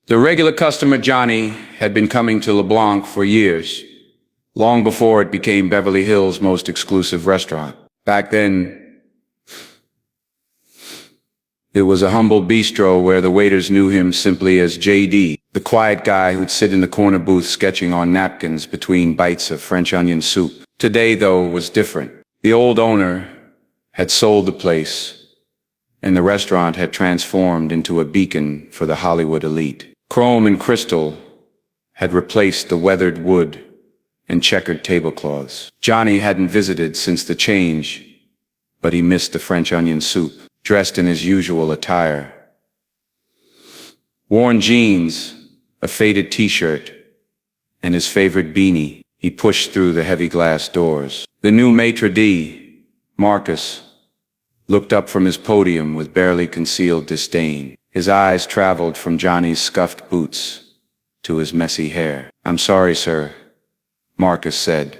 The regular customer Johnny had been coming to LeBlanc for years, long before it became Beverly Hills' most exclusive restaurant. Back then, it was a humble bistro where the waiters knew him simply as JD, the quiet guy who'd sit in the corner booth sketching on napkins between bites of French onion soup. Today, though, was different. The old owner had sold the place, and the restaurant had transformed into a beacon for the Hollywood elite. Chrome and crystal had replaced the weathered wood and checkered tablecloths. Johnny hadn't visited since the change, but he missed the French onion soup. Dressed in his usual attire, worn jeans, a faded t-shirt, and his favorite beanie, he pushed through the heavy glass doors. The new maitre d', Marcus, looked up from his podium with barely concealed disdain. His eyes traveled from Johnny's scuffed boots to his messy hair. "I'm sorry, sir," Marcus said,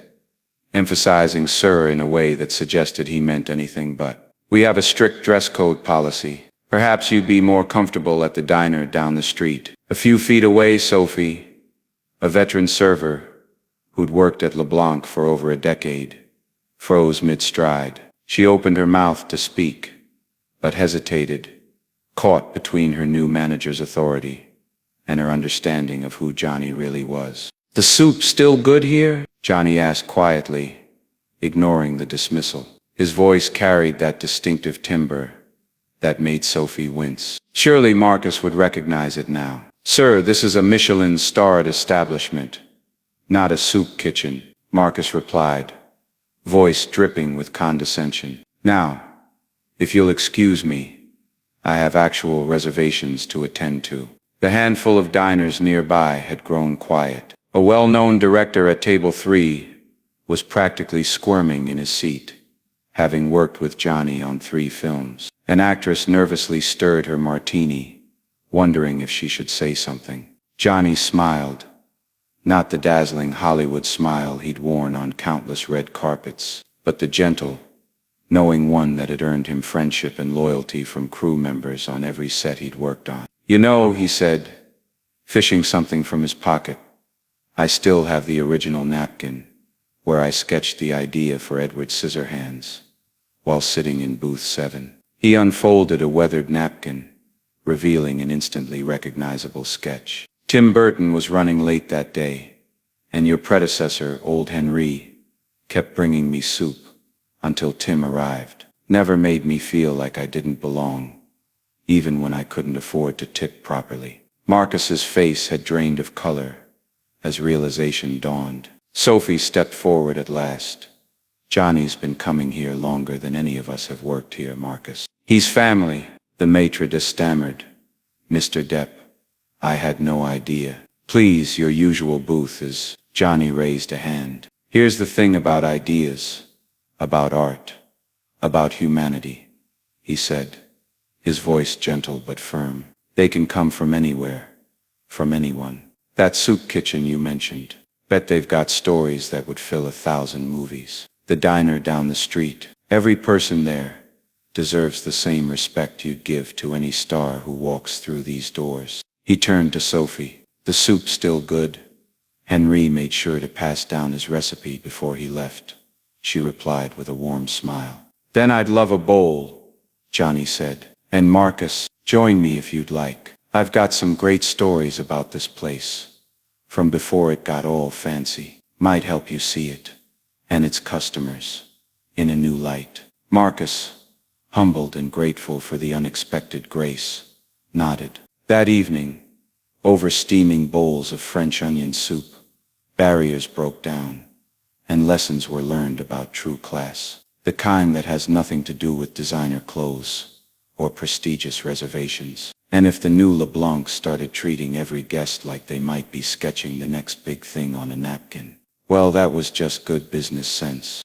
emphasizing sir in a way that suggested he meant anything but. "We have a strict dress code policy. Perhaps you'd be more comfortable at the diner down the street." A few feet away, Sophie, a veteran server who'd worked at LeBlanc for over a decade, froze mid-stride. She opened her mouth to speak, but hesitated, caught between her new manager's authority and her understanding of who Johnny really was. "The soup still good here?" Johnny asked quietly, ignoring the dismissal. His voice carried that distinctive timbre that made Sophie wince. Surely Marcus would recognize it now. "Sir, this is a Michelin-starred establishment, not a soup kitchen," Marcus replied, voice dripping with condescension. "Now, if you'll excuse me, I have actual reservations to attend to." The handful of diners nearby had grown quiet. A well-known director at table 3 was practically squirming in his seat, having worked with Johnny on 3 films. An actress nervously stirred her martini, wondering if she should say something. Johnny smiled, not the dazzling Hollywood smile he'd worn on countless red carpets, but the gentle, knowing one that had earned him friendship and loyalty from crew members on every set he'd worked on. "You know," he said, fishing something from his pocket, "I still have the original napkin where I sketched the idea for Edward Scissorhands while sitting in booth 7. He unfolded a weathered napkin, revealing an instantly recognizable sketch. "Tim Burton was running late that day, and your predecessor, old Henry, kept bringing me soup until Tim arrived. Never made me feel like I didn't belong, even when I couldn't afford to tip properly." Marcus's face had drained of color as realization dawned. Sophie stepped forward at last. "Johnny's been coming here longer than any of us have worked here, Marcus." "He's family," the maitre d' stammered. "Mr. Depp, I had no idea." "Please, your usual booth is—" Johnny raised a hand. "Here's the thing about ideas, about art, about humanity," he said, his voice gentle but firm. "They can come from anywhere, from anyone. That soup kitchen you mentioned, bet they've got stories that would fill 1,000 movies. The diner down the street, every person there deserves the same respect you'd give to any star who walks through these doors." He turned to Sophie. "The soup still good?" "Henry made sure to pass down his recipe before he left," she replied with a warm smile. "Then I'd love a bowl," Johnny said. "And Marcus, join me if you'd like. I've got some great stories about this place, from before it got all fancy. Might help you see it, and its customers, in a new light." Marcus, humbled and grateful for the unexpected grace, nodded. That evening, over steaming bowls of French onion soup, barriers broke down, and lessons were learned about true class, the kind that has nothing to do with designer clothes or prestigious reservations. And if the new LeBlanc started treating every guest like they might be sketching the next big thing on a napkin, well, that was just good business sense.